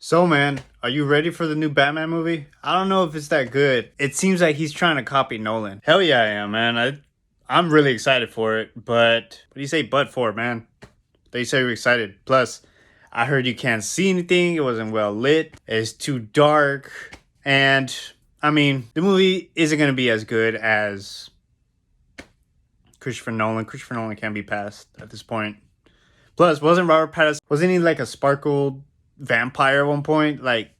So, man, are you ready for the new Batman movie? I don't know if it's that good. It seems like he's trying to copy Nolan. Hell yeah, I am, man. I'm really excited for it. But what do you say, but for, man? They say you're excited. Plus, I heard you can't see anything. It wasn't well lit. It's too dark. And I mean, the movie isn't gonna be as good as Christopher Nolan. Christopher Nolan can't be passed at this point. Plus, wasn't he like a sparkled vampire at one point? Like,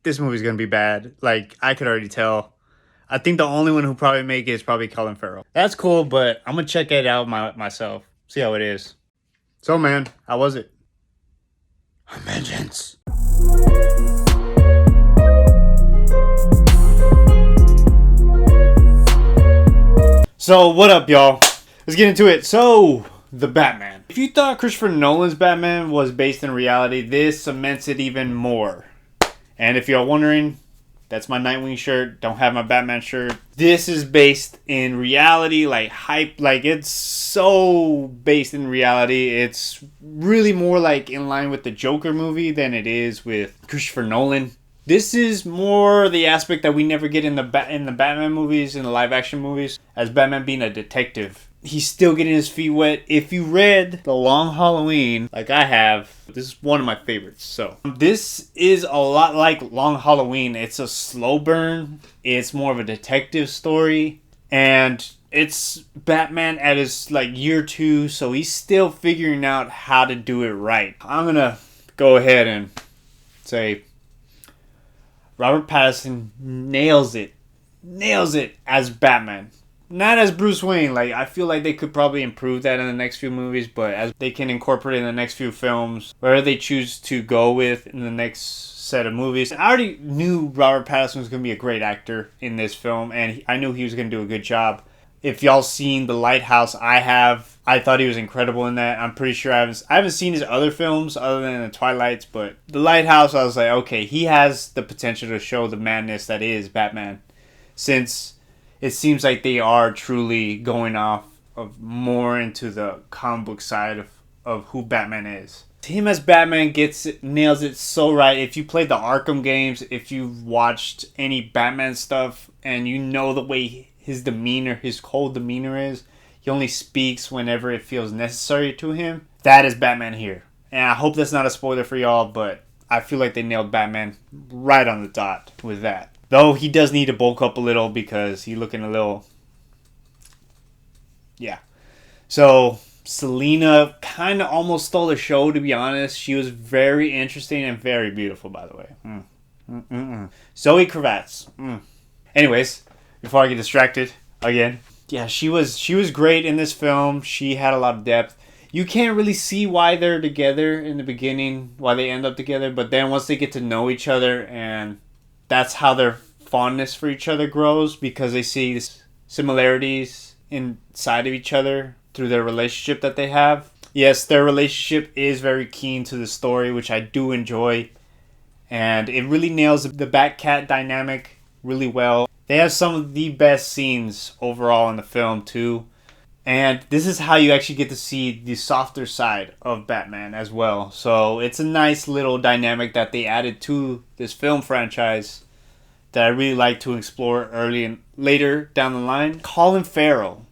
this movie's gonna be bad. Like, I could already tell. I think the only one who probably make it is probably Colin Farrell. That's cool, but I'm gonna check it out myself. See how it is. So, man, how was it? A vengeance. So, what up, y'all? Let's get into it. So, the Batman. If you thought Christopher Nolan's Batman was based in reality, this cements it even more. And if you're wondering, that's my Nightwing shirt. Don't have my Batman shirt. This is based in reality, like hype. Like, it's so based in reality. It's really more like in line with the Joker movie than it is with Christopher Nolan. This is more the aspect that we never get in the Batman movies, in the live action movies, as Batman being a detective. He's still getting his feet wet. If you read The Long Halloween, like I have, this is one of my favorites. So this is a lot like Long Halloween. It's a slow burn. It's more of a detective story. And it's Batman at his like year 2, so he's still figuring out how to do it right. I'm going to go ahead and say Robert Pattinson nails it as Batman. Not as Bruce Wayne. Like, I feel like they could probably improve that in the next few movies, but as they can incorporate in the next few films, wherever they choose to go with in the next set of movies. I already knew Robert Pattinson was going to be a great actor in this film, and I knew he was going to do a good job. If y'all seen The Lighthouse, I have. I thought he was incredible in that. I'm pretty sure I haven't seen his other films other than The Twilights, but The Lighthouse, I was like, okay, he has the potential to show the madness that is Batman. Since it seems like they are truly going off of more into the comic book side of who Batman is. Him as Batman nails it so right. If you played the Arkham games, if you've watched any Batman stuff, and you know the way his demeanor, his cold demeanor is, he only speaks whenever it feels necessary to him. That is Batman here. And I hope that's not a spoiler for y'all, but I feel like they nailed Batman right on the dot with that. Though he does need to bulk up a little because he's looking a little... Yeah. So, Selena kind of almost stole the show, to be honest. She was very interesting and very beautiful, by the way. Zoe Kravitz. Anyways, before I get distracted again. Yeah, she was great in this film. She had a lot of depth. You can't really see why they're together in the beginning, why they end up together, but then once they get to know each other, and that's how their fondness for each other grows, because they see similarities inside of each other through their relationship that they have. Yes, their relationship is very keen to the story, which I do enjoy, and it really nails the Bat-Cat dynamic really well. They have some of the best scenes overall in the film too. And this is how you actually get to see the softer side of Batman as well. So it's a nice little dynamic that they added to this film franchise that I really like to explore early and later down the line. Colin Farrell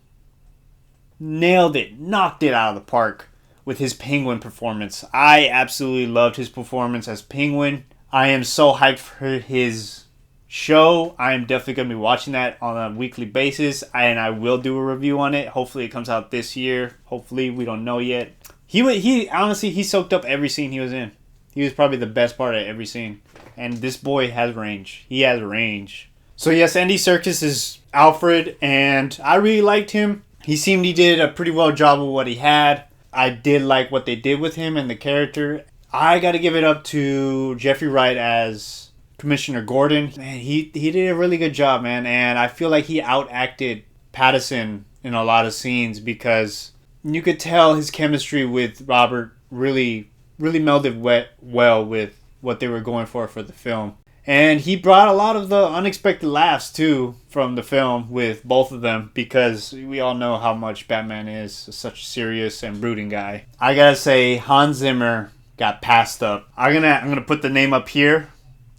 nailed it, knocked it out of the park with his Penguin performance. I absolutely loved his performance as Penguin. I am so hyped for his show. I am definitely going to be watching that on a weekly basis, and I will do a review on it. Hopefully it comes out this year. Hopefully, we don't know yet. He honestly, he soaked up every scene he was in. He was probably the best part of every scene. And this boy has range. He has range. So yes, Andy Serkis is Alfred, and I really liked him. He seemed he did a pretty well job of what he had. I did like what they did with him and the character. I got to give it up to Jeffrey Wright as Commissioner Gordon. Man, he did a really good job, man. And I feel like he outacted Pattinson in a lot of scenes, because you could tell his chemistry with Robert really melded well with what they were going for the film. And he brought a lot of the unexpected laughs too from the film with both of them, because we all know how much Batman is such a serious and brooding guy. I gotta say, Hans Zimmer got passed up. I'm gonna put the name up here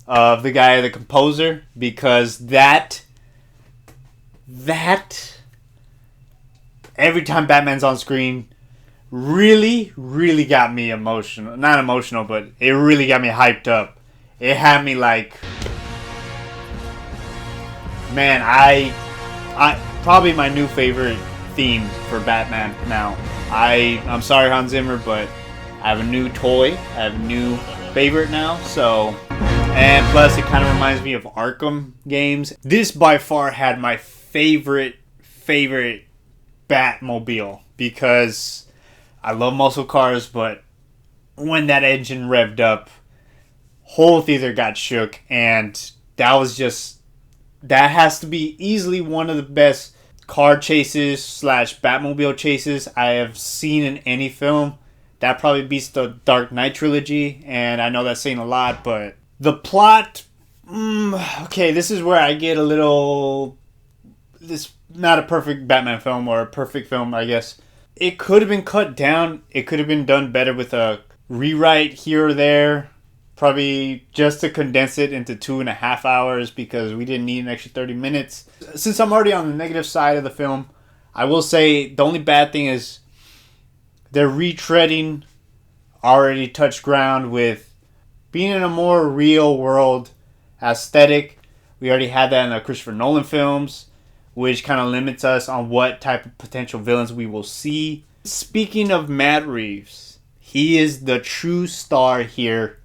of the guy, the composer, because that every time Batman's on screen really, really got me emotional. Not emotional, but it really got me hyped up. It had me like, man, I probably my new favorite theme for Batman now. I'm sorry, Hans Zimmer, but I have a new toy. I have a new favorite now. So, and plus it kind of reminds me of Arkham games. This by far had my favorite Batmobile because I love muscle cars, but when that engine revved up, whole theater got shook, and that has to be easily one of the best car chases / Batmobile chases I have seen in any film. That probably beats the Dark Knight trilogy, and I know that's saying a lot, but the plot, okay, this is where I get a little, this not a perfect Batman film or a perfect film, I guess. It could have been cut down. It could have been done better with a rewrite here or there. Probably just to condense it into 2.5 hours because we didn't need an extra 30 minutes. Since I'm already on the negative side of the film, I will say the only bad thing is they're retreading already touched ground with being in a more real world aesthetic. We already had that in the Christopher Nolan films, which kind of limits us on what type of potential villains we will see. Speaking of Matt Reeves, he is the true star here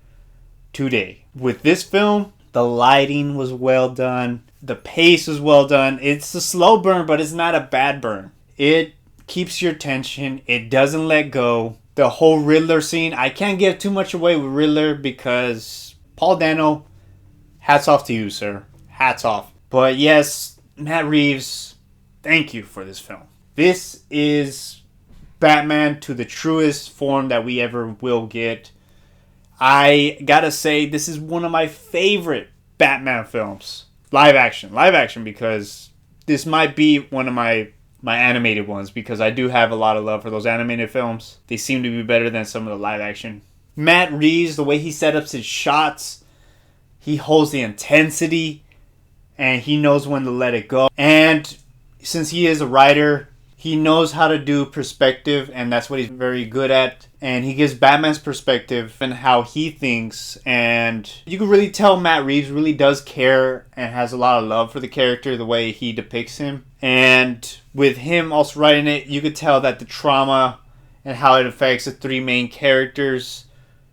today. With this film, the lighting was well done. The pace was well done. It's a slow burn, but it's not a bad burn. It keeps your attention. It doesn't let go. The whole Riddler scene, I can't give too much away with Riddler because Paul Dano, hats off to you, sir. Hats off. But yes, Matt Reeves, thank you for this film. This is Batman to the truest form that we ever will get. I gotta say, this is one of my favorite Batman films. Live action, because this might be one of my animated ones, because I do have a lot of love for those animated films. They seem to be better than some of the live action. Matt Reeves, the way he set up his shots, he holds the intensity, and he knows when to let it go. And since he is a writer, he knows how to do perspective, and that's what he's very good at. And he gives Batman's perspective and how he thinks. And you can really tell Matt Reeves really does care and has a lot of love for the character, the way he depicts him. And with him also writing it, you could tell that the trauma and how it affects the three main characters,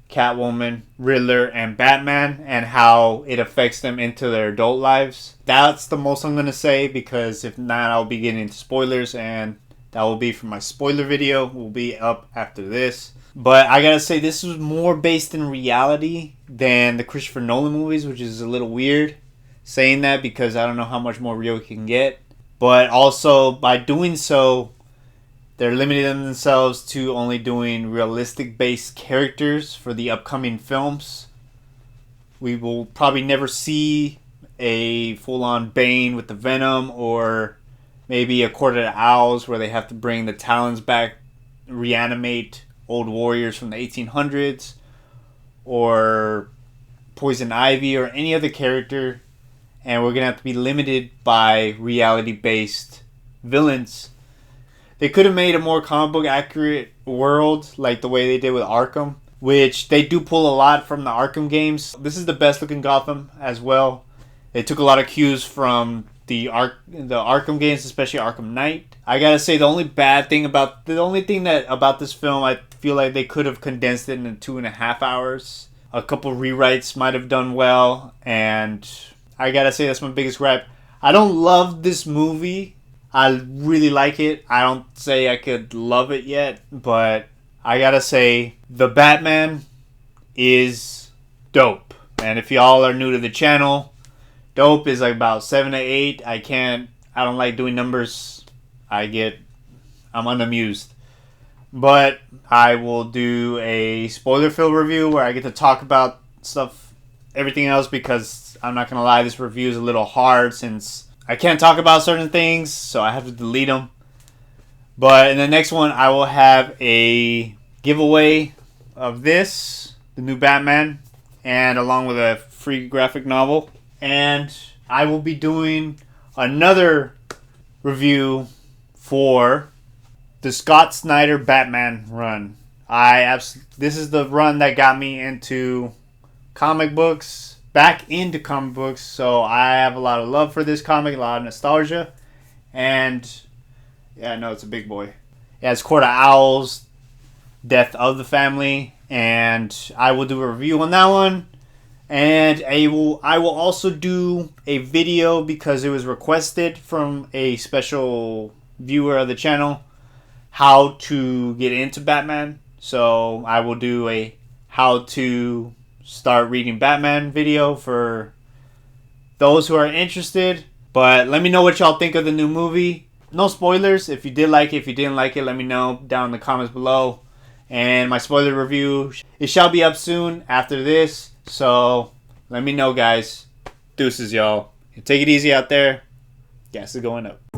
Catwoman, Riddler, and Batman, and how it affects them into their adult lives. That's the most I'm going to say, because if not, I'll be getting into spoilers, and that will be for my spoiler video. Will be up after this. But I gotta say, this was more based in reality than the Christopher Nolan movies, which is a little weird saying that because I don't know how much more real it can get. But also, by doing so, they're limiting themselves to only doing realistic-based characters for the upcoming films. We will probably never see a full-on Bane with the Venom, or maybe a Court of the Owls where they have to bring the Talons back, reanimate old warriors from the 1800s, or Poison Ivy, or any other character. And we're going to have to be limited by reality-based villains. They could have made a more comic book accurate world, like the way they did with Arkham, which they do pull a lot from the Arkham games. This is the best looking Gotham as well. They took a lot of cues from the Arkham games, especially Arkham Knight. I gotta say, the only thing about this film, I feel like they could have condensed it into 2.5 hours. A couple rewrites might have done well, and I gotta say that's my biggest gripe. I don't love this movie. I really like it. I don't say I could love it yet, but I gotta say the Batman is dope. And if y'all are new to the channel, dope is like about 7 to 8. I don't like doing numbers. I'm unamused. But I will do a spoiler-filled review where I get to talk about stuff, everything else, because I'm not going to lie, this review is a little hard since I can't talk about certain things, so I have to delete them. But in the next one, I will have a giveaway of this. the new Batman, and along with a free graphic novel. And I will be doing another review for the Scott Snyder Batman run. This is the run that got me into comic books, back into comic books. So I have a lot of love for this comic, a lot of nostalgia, and yeah, no, it's a big boy. It has Court of Owls, Death of the Family, and I will do a review on that one. And I will also do a video because it was requested from a special viewer of the channel how to get into Batman. So I will do a how to start reading Batman video for those who are interested. But let me know what y'all think of the new movie. No spoilers. If you did like it, if you didn't like it, let me know down in the comments below. And my spoiler review, it shall be up soon after this. So let me know, guys. Deuces, y'all. Take it easy out there. Gas is going up.